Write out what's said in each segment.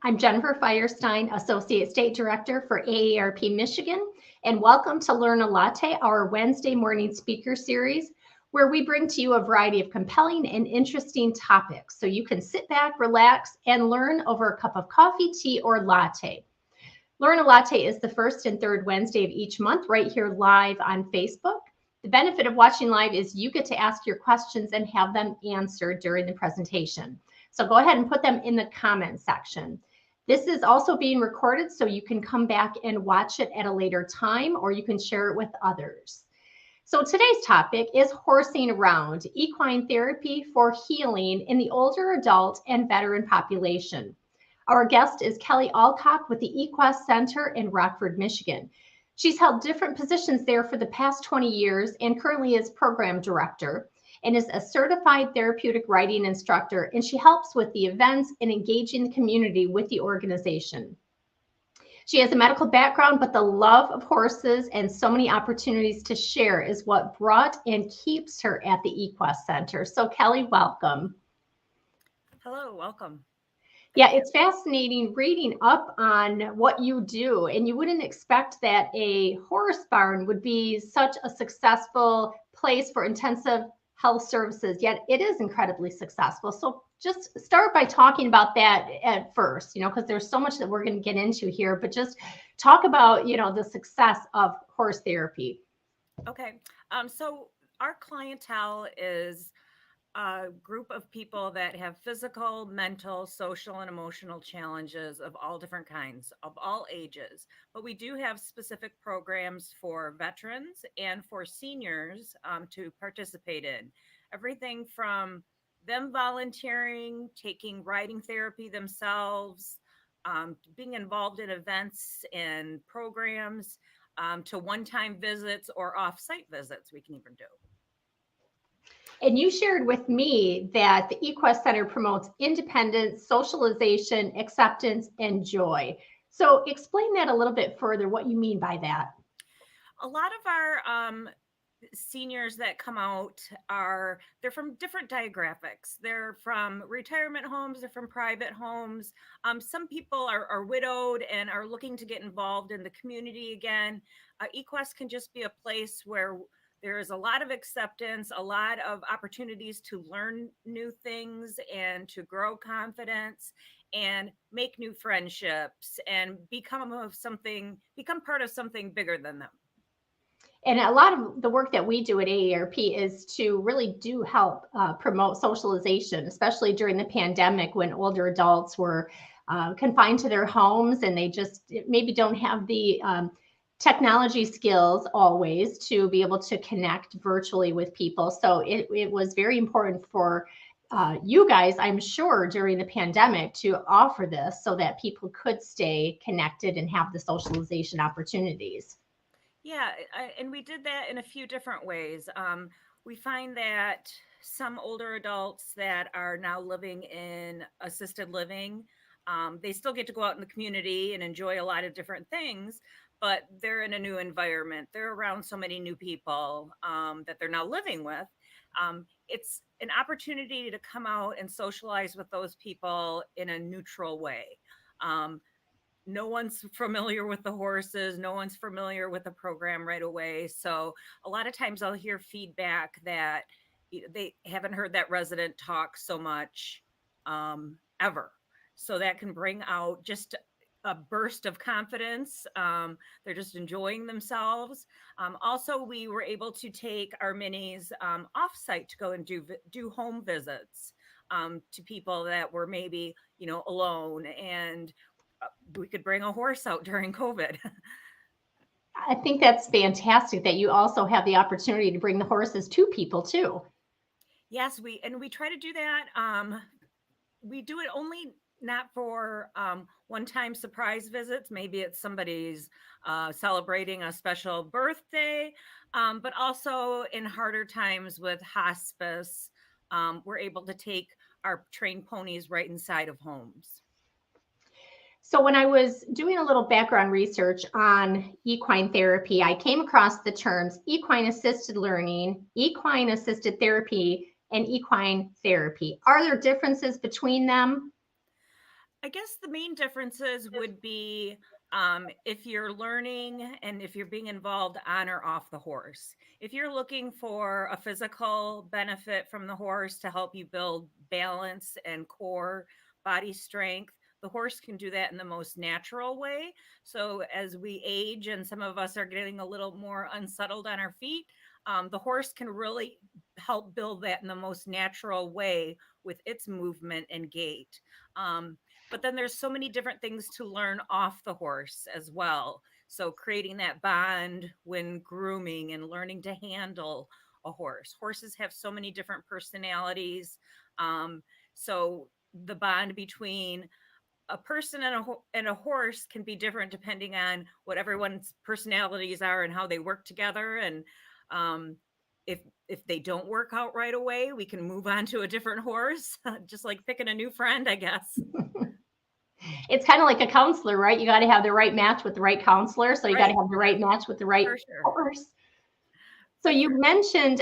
I'm Jennifer Firestein, Associate State Director for AARP Michigan, and welcome to Learn a Latte, our Wednesday morning speaker series, where we bring to you a variety of compelling and interesting topics so you can sit back, relax, and learn over a cup of coffee, tea, or latte. Learn a Latte is the first and third Wednesday of each month right here live on Facebook. The benefit of watching live is you get to ask your questions and have them answered during the presentation. So go ahead and put them in the comment section. This is also being recorded so you can come back and watch it at a later time, or you can share it with others. So today's topic is horsing around, equine therapy for healing in the older adult and veteran population. Our guest is Kelly Alcock with the Equine Center in Rockford, Michigan. She's held different positions there for the past 20 years and currently is program director and is a certified therapeutic riding instructor, and she helps with the events and engaging the community with the organization. She has a medical background, but the love of horses and so many opportunities to share is what brought and keeps her at the Equine Center. So Kelly, welcome. Hello, welcome. Yeah, it's fascinating reading up on what you do, and you wouldn't expect that a horse barn would be such a successful place for intensive health services, yet it is incredibly successful. So just start by talking about that at first, because there's so much that we're going to get into here, but just talk about, the success of horse therapy. Okay, so our clientele is a group of people that have physical, mental, social, and emotional challenges of all different kinds, of all ages. But we do have specific programs for veterans and for seniors to participate in. Everything from them volunteering, taking riding therapy themselves, being involved in events and programs, to one time visits or off site visits, we can even do. And you shared with me that the Equine Center promotes independence, socialization, acceptance, and joy. So explain that a little bit further, what you mean by that. A lot of our seniors that come out they're from different demographics. They're from retirement homes, they're from private homes. Some people are widowed and are looking to get involved in the community again. Equest can just be a place where there is a lot of acceptance, a lot of opportunities to learn new things and to grow confidence and make new friendships and become part of something bigger than them. And a lot of the work that we do at AARP is to really do help promote socialization, especially during the pandemic when older adults were confined to their homes and they just maybe don't have the technology skills always to be able to connect virtually with people. So it was very important for you guys, I'm sure, during the pandemic to offer this so that people could stay connected and have the socialization opportunities. Yeah, and we did that in a few different ways. We find that some older adults that are now living in assisted living, they still get to go out in the community and enjoy a lot of different things, but they're in a new environment. They're around so many new people that they're now living with. It's an opportunity to come out and socialize with those people in a neutral way. Um, no one's familiar with the horses, no one's familiar with the program right away. So a lot of times I'll hear feedback that they haven't heard that resident talk so much ever. So that can bring out just a burst of confidence. They're just enjoying themselves. Also, we were able to take our minis off-site to go and do home visits to people that were maybe alone, and we could bring a horse out during COVID. I think that's fantastic that you also have the opportunity to bring the horses to people too. Yes, we try to do that. We do it only not for one-time surprise visits. Maybe it's somebody's celebrating a special birthday, but also in harder times with hospice, we're able to take our trained ponies right inside of homes. So when I was doing a little background research on equine therapy, I came across the terms equine-assisted learning, equine-assisted therapy, and equine therapy. Are there differences between them? I guess the main differences would be if you're learning and if you're being involved on or off the horse. If you're looking for a physical benefit from the horse to help you build balance and core body strength, the horse can do that in the most natural way. So as we age and some of us are getting a little more unsettled on our feet, the horse can really help build that in the most natural way with its movement and gait. Um, but then there's so many different things to learn off the horse as well. So creating that bond when grooming and learning to handle a horse. Horses have so many different personalities. Um, so the bond between a person and a horse can be different depending on what everyone's personalities are and how they work together. And um, if they don't work out right away, we can move on to a different horse, just like picking a new friend, I guess. It's kind of like a counselor, right? You got to have the right match with the right counselor. So you got to Right. have the right match with the right For sure. horse. So For you sure. mentioned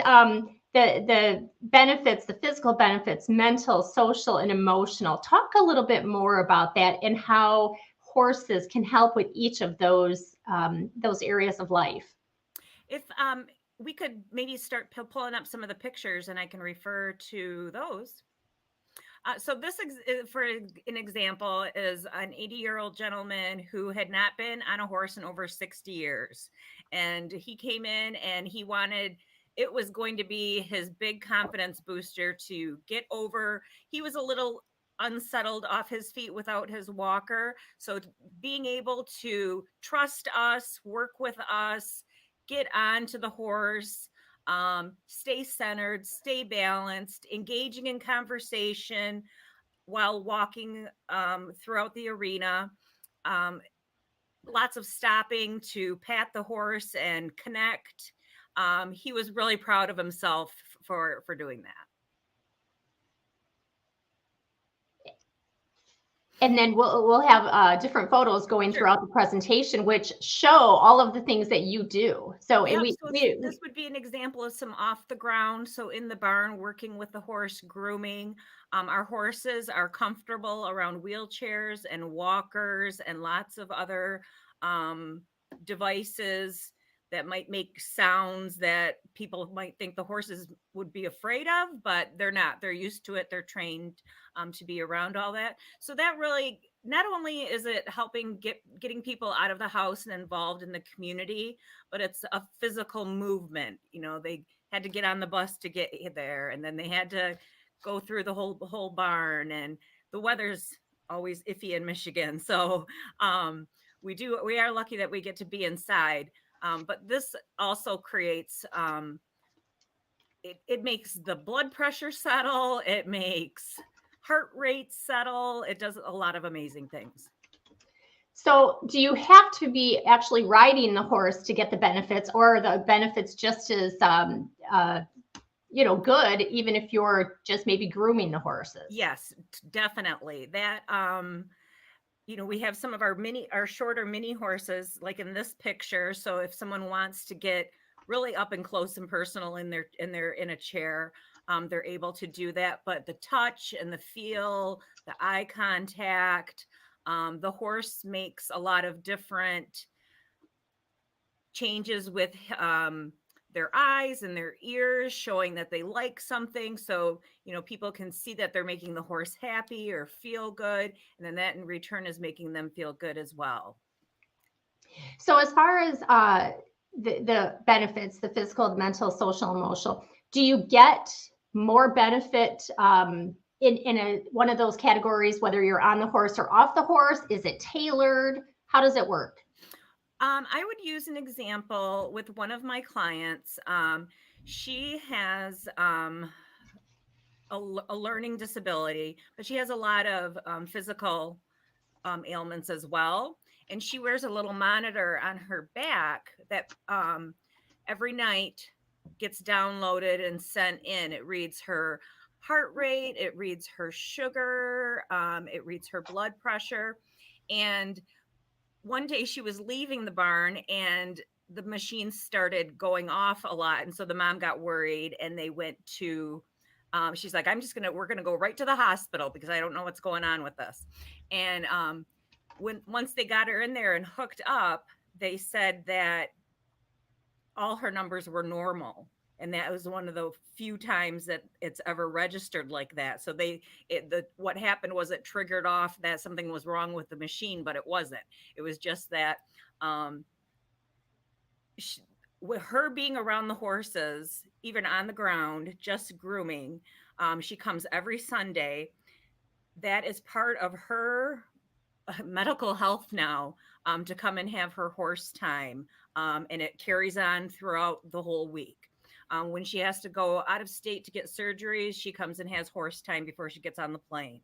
the benefits, the physical benefits, mental, social, and emotional. Talk a little bit more about that and how horses can help with each of those areas of life. If we could maybe start pulling up some of the pictures and I can refer to those. So this, for an example, is an 80-year-old gentleman who had not been on a horse in over 60 years. And he came in and he wanted, it was going to be his big confidence booster to get over. He was a little unsettled off his feet without his walker. So being able to trust us, work with us, get onto the horse, stay centered, stay balanced, engaging in conversation while walking throughout the arena. Um, Lots of stopping to pat the horse and connect. He was really proud of himself for doing that. And then we'll have different photos going Sure. throughout the presentation, which show all of the things that you do. So and Yep. we, So we this would be an example of some off the ground. So in the barn, working with the horse, grooming. Our horses are comfortable around wheelchairs and walkers and lots of other um, devices that might make sounds that people might think the horses would be afraid of, but they're not. They're used to it. They're trained to be around all that. So that really, not only is it helping getting people out of the house and involved in the community, but it's a physical movement. You know, they had to get on the bus to get there, and then they had to go through the whole barn, and the weather's always iffy in Michigan. So we are lucky that we get to be inside. But this also creates it makes the blood pressure settle, it makes heart rate settle, it does a lot of amazing things. So do you have to be actually riding the horse to get the benefits, or are the benefits just as good, even if you're just maybe grooming the horses? Yes, definitely. That we have some of our shorter mini horses like in this picture. So if someone wants to get really up and close and personal in a chair, they're able to do that. But the touch and the feel, the eye contact, the horse makes a lot of different changes with their eyes and their ears, showing that they like something. So, people can see that they're making the horse happy or feel good. And then that in return is making them feel good as well. So as far as the benefits, the physical, the mental, social, emotional, do you get more benefit in one of those categories, whether you're on the horse or off the horse? Is it tailored? How does it work? I would use an example with one of my clients. She has a learning disability, but she has a lot of physical ailments as well. And she wears a little monitor on her back that every night gets downloaded and sent in. It reads her heart rate, it reads her sugar, it reads her blood pressure. And one day she was leaving the barn and the machine started going off a lot. And so the mom got worried and they went to She's like, we're gonna go right to the hospital because I don't know what's going on with this. And once they got her in there and hooked up, they said that all her numbers were normal. And that was one of the few times that it's ever registered like that. So what happened was it triggered off that something was wrong with the machine, but it wasn't. It was just that um, she, with her being around the horses, even on the ground, just grooming, she comes every Sunday. That is part of her medical health now, to come and have her horse time. And it carries on throughout the whole week. When she has to go out of state to get surgeries, she comes and has horse time before she gets on the plane.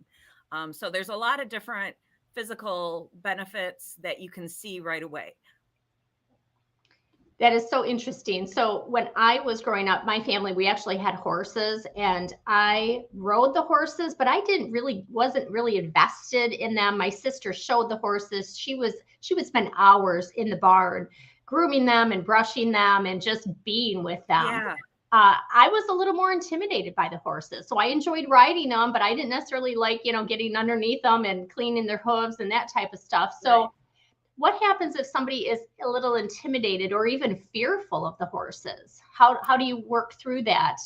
So there's a lot of different physical benefits that you can see right away. That is so interesting. So when I was growing up, my family, we actually had horses and I rode the horses, but I wasn't really invested in them. My sister showed the horses. She would spend hours in the barn grooming them and brushing them and just being with them. Yeah. I was a little more intimidated by the horses. So I enjoyed riding them, but I didn't necessarily like, getting underneath them and cleaning their hooves and that type of stuff. So Right. what happens if somebody is a little intimidated or even fearful of the horses? How do you work through that?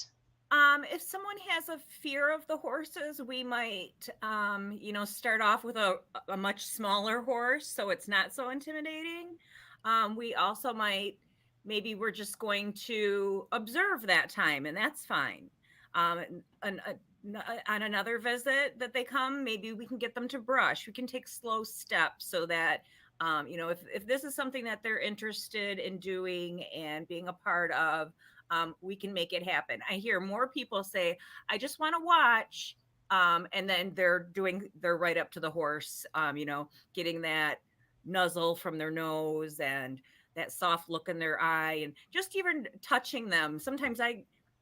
If someone has a fear of the horses, we might, start off with a much smaller horse so it's not so intimidating. We also maybe we're just going to observe that time, and that's fine. On another visit that they come, maybe we can get them to brush. We can take slow steps so that, if this is something that they're interested in doing and being a part of, we can make it happen. I hear more people say, I just want to watch. And then they're right up to the horse, getting that nuzzle from their nose and that soft look in their eye and just even touching them. Sometimes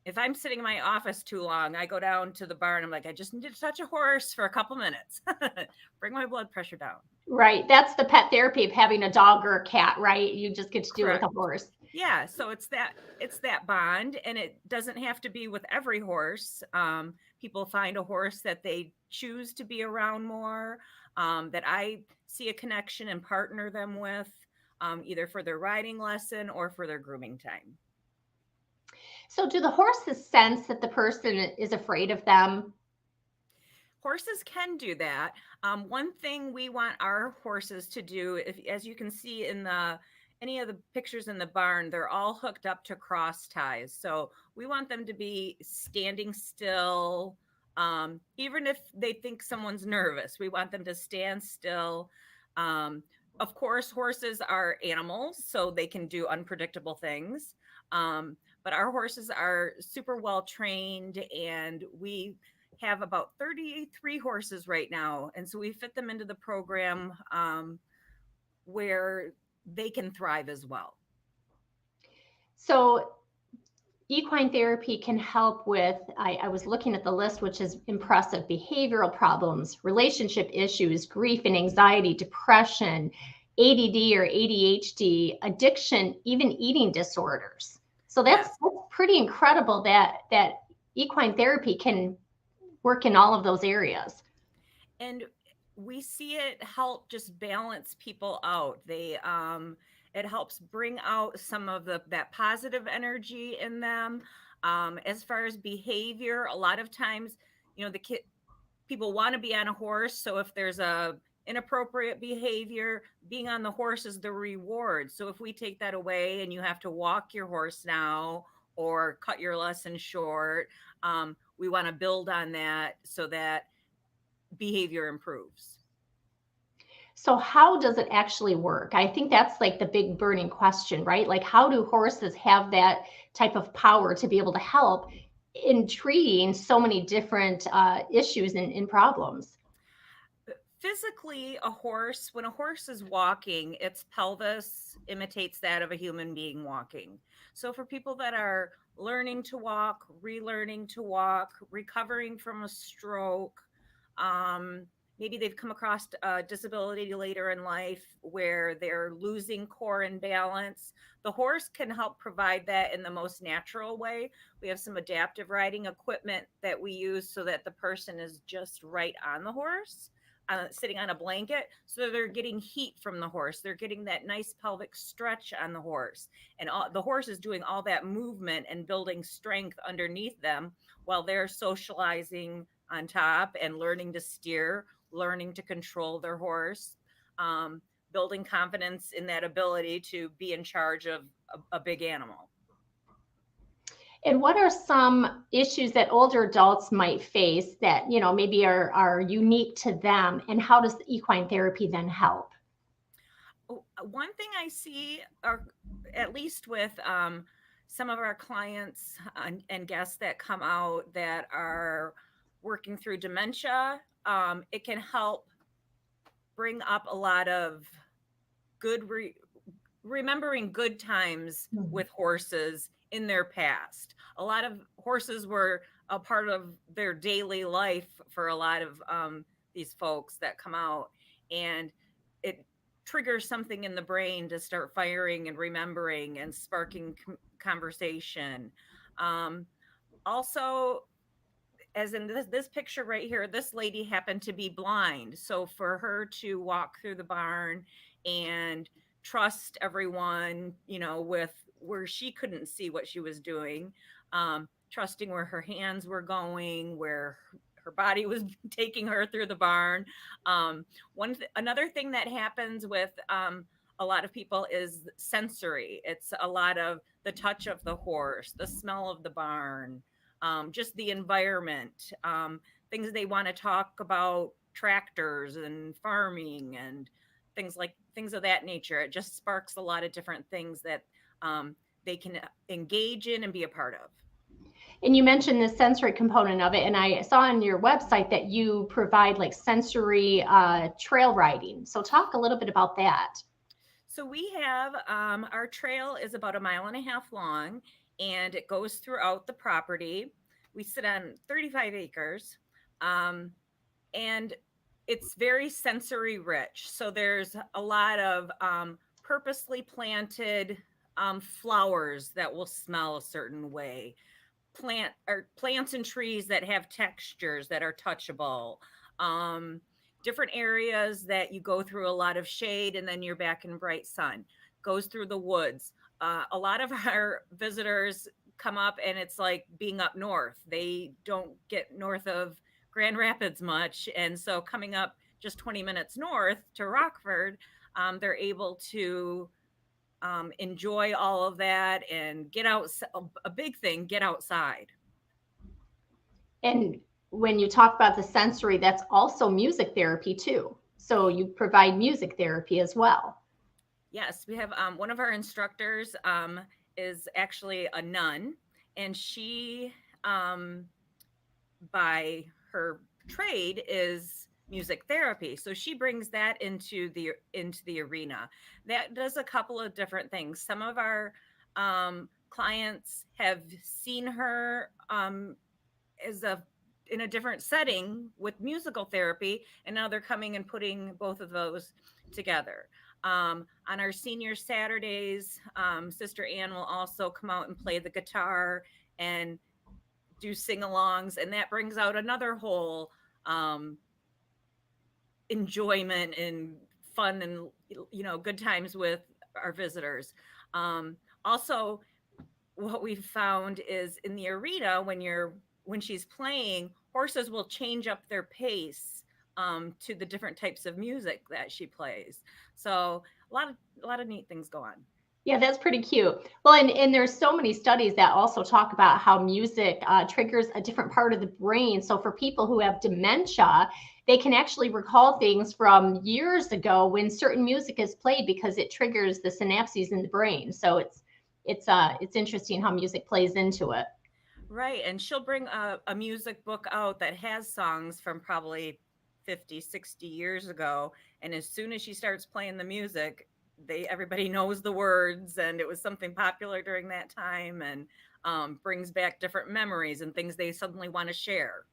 if I'm sitting in my office too long, I go down to the barn. I'm like, I just need to touch a horse for a couple minutes, bring my blood pressure down. Right. That's the pet therapy of having a dog or a cat, right? You just get to do it with a horse. Yeah, so it's that bond, and it doesn't have to be with every horse. People find a horse that they choose to be around more, that I see a connection and partner them with, either for their riding lesson or for their grooming time. So do the horses sense that the person is afraid of them? Horses can do that. One thing we want our horses to do, as you can see in any of the pictures in the barn, they're all hooked up to cross ties. So we want them to be standing still. Even if they think someone's nervous, we want them to stand still. Of course, horses are animals, so they can do unpredictable things. But our horses are super well trained, and we have about 33 horses right now. And so we fit them into the program, where they can thrive as well. So equine therapy can help with, I was looking at the list, which is impressive: behavioral problems, relationship issues, grief and anxiety, depression, ADD or ADHD, addiction, even eating disorders. So that's pretty incredible that equine therapy can work in all of those areas. And we see it help just balance people out. It helps bring out some of that positive energy in them. As far as behavior, a lot of times, people want to be on a horse. So if there's a inappropriate behavior, being on the horse is the reward. So if we take that away and you have to walk your horse now or cut your lesson short, we want to build on that so that behavior improves. So how does it actually work? I think that's like the big burning question, right? Like, how do horses have that type of power to be able to help in treating so many different issues and problems? Physically, when a horse is walking, its pelvis imitates that of a human being walking. So for people that are learning to walk, relearning to walk, recovering from a stroke, maybe they've come across a disability later in life where they're losing core and balance. The horse can help provide that in the most natural way. We have some adaptive riding equipment that we use so that the person is just right on the horse, sitting on a blanket. So they're getting heat from the horse. They're getting that nice pelvic stretch on the horse. And the horse is doing all that movement and building strength underneath them while they're socializing on top and learning to steer, learning to control their horse, um, building confidence in that ability to be in charge of a big animal. And what are some issues that older adults might face that, maybe are unique to them? And how does the equine therapy then help? One thing I see, or at least with some of our clients and guests that come out that are working through dementia, it can help bring up a lot of good remembering good times Mhm. with horses in their past. A lot of horses were a part of their daily life for a lot of these folks that come out, and it triggers something in the brain to start firing and remembering and sparking conversation. Um, Also, as in this picture right here, this lady happened to be blind. So for her to walk through the barn and trust everyone, with where she couldn't see what she was doing, trusting where her hands were going, where her body was taking her through the barn. Another thing that happens with a lot of people is sensory. It's a lot of the touch of the horse, the smell of the barn, just the environment, things they want to talk about, tractors and farming and things of that nature. It just sparks a lot of different things that they can engage in and be a part of. And you mentioned the sensory component of it, and I saw on your website that you provide like sensory trail riding. So talk a little bit about that. So we have our trail is about a mile and a half long, and it goes throughout the property. We sit on 35 acres. Um, and it's very sensory rich. So there's a lot of purposely planted flowers that will smell a certain way, plants and trees that have textures that are touchable. Um, Different areas that you go through a lot of shade and then you're back in bright sun. Goes through the woods. A lot of our visitors come up and it's like being up north. They don't get north of Grand Rapids much, and so coming up just 20 minutes north to Rockford, they're able to enjoy all of that and get out. A big thing, get outside. And when you talk about the sensory, that's also music therapy too. So you provide music therapy as well. Yes, we have one of our instructors is actually a nun, and she, um, by her trade, is music therapy. So she brings that into the arena. That does a couple of different things. Some of our clients have seen her as a in a different setting with musical therapy, and now they're coming and putting both of those together. On our senior Saturdays, Sister Ann will also come out and play the guitar and do sing-alongs, and that brings out another whole um, enjoyment and fun and good times with our visitors. Also, what we've found is in the arena when she's playing, horses will change up their pace to the different types of music that she plays. So a lot of neat things go on. Yeah, that's pretty cute. Well, and there's so many studies that also talk about how music triggers a different part of the brain. So for people who have dementia, they can actually recall things from years ago when certain music is played because it triggers the synapses in the brain. So it's interesting how music plays into it. Right, and she'll bring a music book out that has songs from probably 50, 60 years ago, and as soon as she starts playing the music, they everybody knows the words, and it was something popular during that time, and brings back different memories and things they suddenly want to share.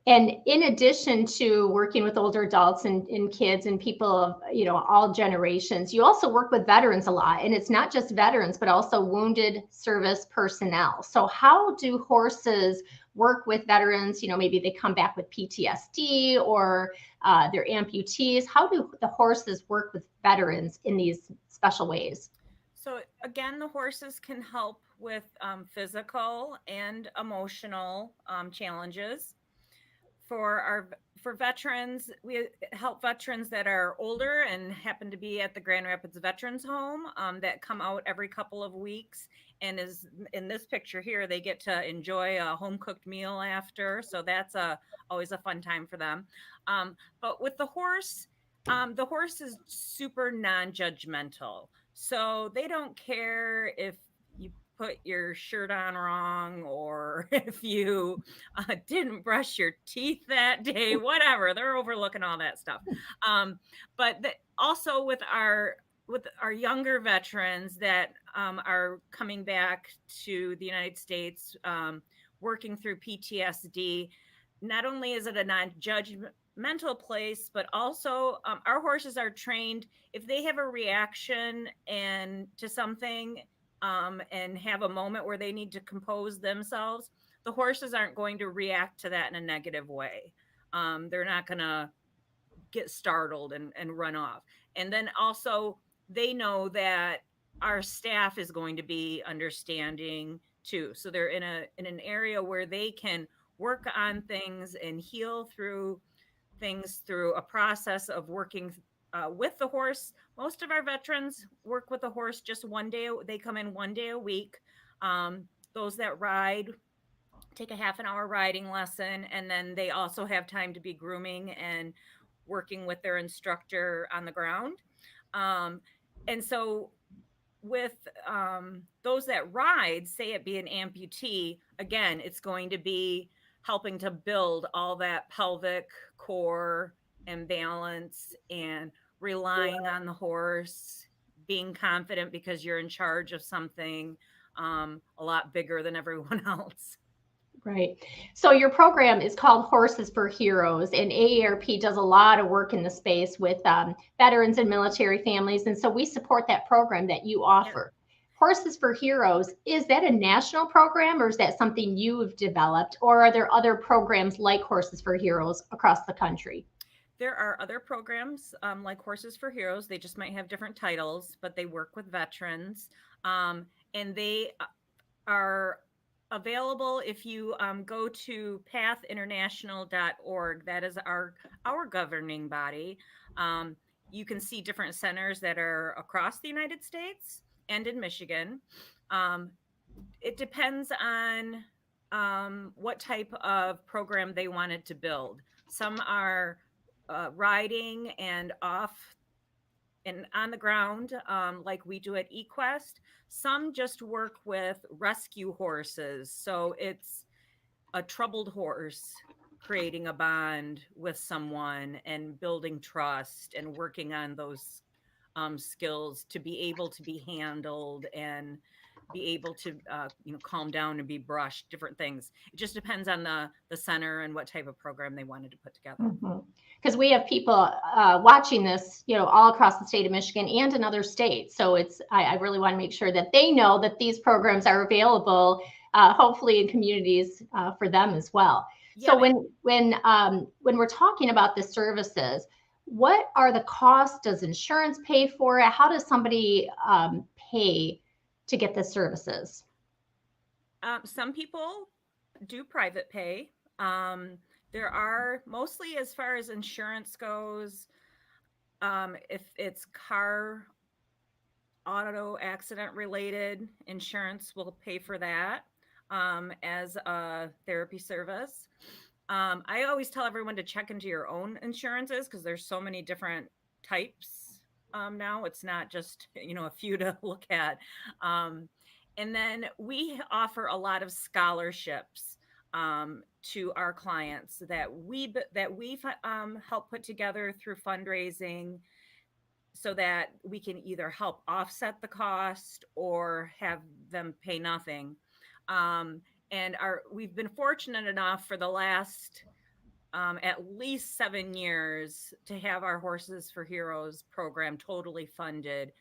And in addition to working with older adults and kids and people of, all generations, you also work with veterans a lot. And it's not just veterans, but also wounded service personnel. So how do horses work with veterans? Maybe they come back with PTSD or they're amputees. How do the horses work with veterans in these special ways? So again, the horses can help with physical and emotional challenges. For veterans, we help veterans that are older and happen to be at the Grand Rapids Veterans Home, that come out every couple of weeks. And is in this picture here, they get to enjoy a home cooked meal after, so that's always a fun time for them. But with the horse is super non-judgmental, so they don't care if you put your shirt on wrong, or if you didn't brush your teeth that day, whatever. They're overlooking all that stuff. But also with our younger veterans that are coming back to the United States, working through PTSD, not only is it a non-judgmental place, but also our horses are trained. If they have a reaction and to something, and have a moment where they need to compose themselves, the horses aren't going to react to that in a negative way. They're not going to get startled and run off. And then also, they know that our staff is going to be understanding too. So they're in an area where they can work on things and heal through things through a process of working with the horse. Most of our veterans work with the horse just one day. They come in one day a week. Those that ride take a half an hour riding lesson, and then they also have time to be grooming and working with their instructor on the ground. And so with those that ride, say it be an amputee, again, it's going to be helping to build all that pelvic core and balance, and relying on the horse, being confident because you're in charge of something a lot bigger than everyone else. Right. So your program is called Horses for Heroes, and AARP does a lot of work in the space with veterans and military families. And so we support that program that you offer. Yeah. Horses for Heroes, is that a national program, or is that something you've developed? Or are there other programs like Horses for Heroes across the country? There are other programs like Horses for Heroes. They just might have different titles, but they work with veterans. And they are available if you go to pathinternational.org. That is our governing body. You can see different centers that are across the United States and in Michigan. It depends on what type of program they wanted to build. Some are riding and off and on the ground, like we do at eQuest. Some just work with rescue horses. So it's a troubled horse creating a bond with someone and building trust and working on those skills to be able to be handled and be able to calm down and be brushed, different things. It just depends on the center and what type of program they wanted to put together. Because we have people watching this, all across the state of Michigan and in other states. So I really want to make sure that they know that these programs are available, hopefully in communities for them as well. Yeah. So when we're talking about the services, what are the costs? Does insurance pay for it? How does somebody pay to get the services? Some people do private pay. There are mostly, as far as insurance goes, if it's car auto accident related, insurance will pay for that as a therapy service. I always tell everyone to check into your own insurances because there's so many different types now. It's not just a few to look at. And then we offer a lot of scholarships to our clients that we've helped put together through fundraising, so that we can either help offset the cost or have them pay nothing. And we've been fortunate enough for the last at least 7 years to have our Horses for Heroes program totally funded,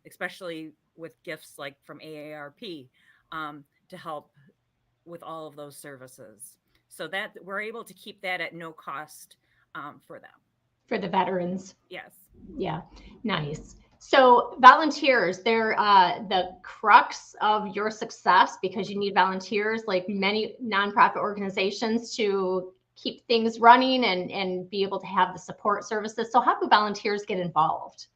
especially with gifts like from AARP, to help with all of those services. So that we're able to keep that at no cost for them. For the veterans. Yes. Yeah, nice. So volunteers, they're the crux of your success because you need volunteers like many nonprofit organizations to keep things running and be able to have the support services. So how do volunteers get involved?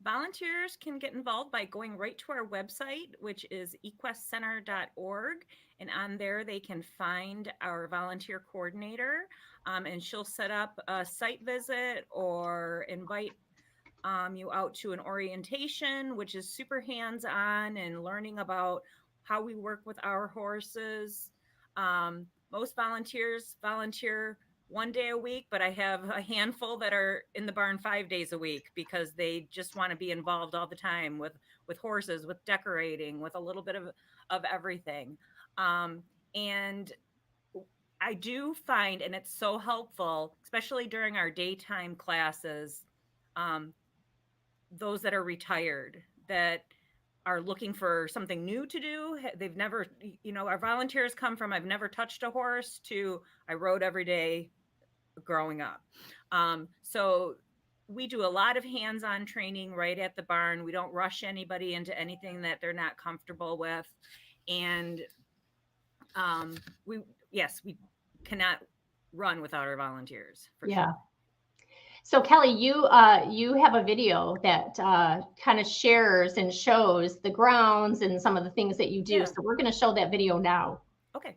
Volunteers can get involved by going right to our website, which is equestcenter.org. And on there, they can find our volunteer coordinator, and she'll set up a site visit or invite you out to an orientation, which is super hands on and learning about how we work with our horses. Most volunteers volunteer 1 day a week, but I have a handful that are in the barn 5 days a week because they just want to be involved all the time with horses, with decorating, with a little bit of everything. And I do find, and it's so helpful, especially during our daytime classes, um, those that are retired that are looking for something new to do. They've never, our volunteers come from I've never touched a horse to I rode every day growing up. So we do a lot of hands-on training right at the barn. We don't rush anybody into anything that they're not comfortable with. And we, yes, we cannot run without our volunteers for Yeah. sure. So Kelly, you have a video that kind of shares and shows the grounds and some of the things that you do. Yeah. So we're going to show that video now. Okay.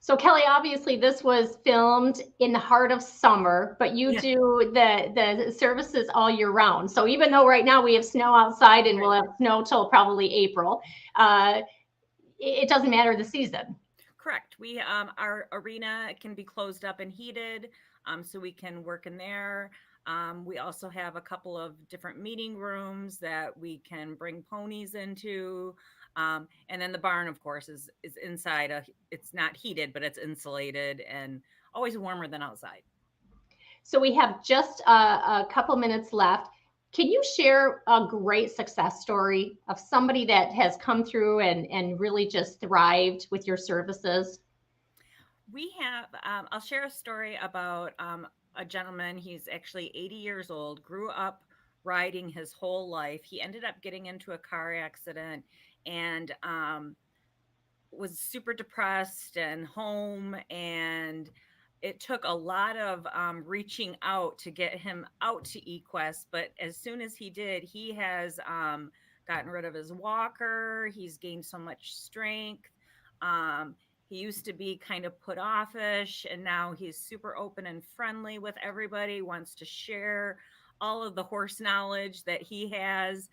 So Kelly, obviously this was filmed in the heart of summer, but you Yeah. do the services all year round. So even though right now we have snow outside and we'll have snow till probably April, it doesn't matter the season. Correct. We our arena can be closed up and heated, so we can work in there. We also have a couple of different meeting rooms that we can bring ponies into, and then the barn, of course, is inside. It's not heated, but it's insulated and always warmer than outside. So we have just a couple minutes left. Can you share a great success story of somebody that has come through and really just thrived with your services? We have, I'll share a story about a gentleman. He's actually 80 years old, grew up riding his whole life. He ended up getting into a car accident and was super depressed and home. And it took a lot of reaching out to get him out to eQuest. But as soon as he did, he has gotten rid of his walker. He's gained so much strength. He used to be kind of put offish, and now he's super open and friendly with everybody, wants to share all of the horse knowledge that he has.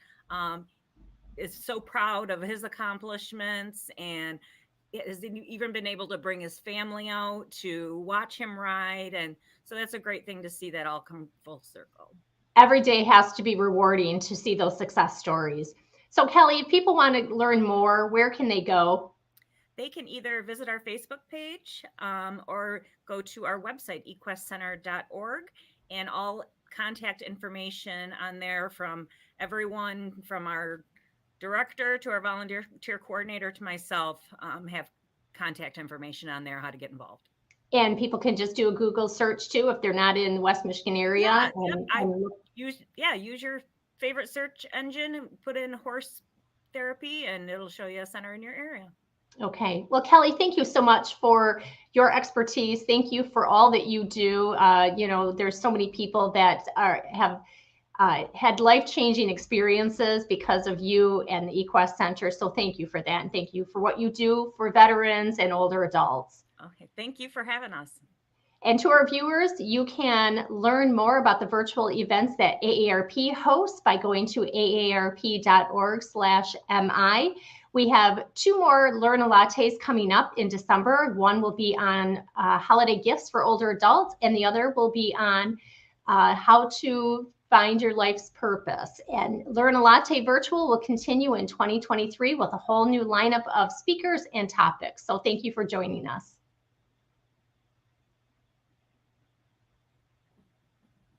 Is so proud of his accomplishments and has even been able to bring his family out to watch him ride. And so that's a great thing to see that all come full circle. Every day has to be rewarding to see those success stories. So Kelly, if people want to learn more, where can they go? They can either visit our Facebook page or go to our website, equestcenter.org, and all contact information on there from everyone from our director to our volunteer coordinator to myself have contact information on there how to get involved. And people can just do a Google search too if they're not in the West Michigan area. Yeah, yep. I use your favorite search engine and put in horse therapy, and it'll show you a center in your area. Okay. Well, Kelly, thank you so much for your expertise. Thank you for all that you do. There's so many people that have had life-changing experiences because of you and the eQuest Center. So thank you for that. And thank you for what you do for veterans and older adults. Okay. Thank you for having us. And to our viewers, you can learn more about the virtual events that AARP hosts by going to aarp.org/mi. We have 2 more Learn a Lattes coming up in December. One will be on holiday gifts for older adults, and the other will be on how to find your life's purpose. And Learn a Latte Virtual will continue in 2023 with a whole new lineup of speakers and topics. So thank you for joining us.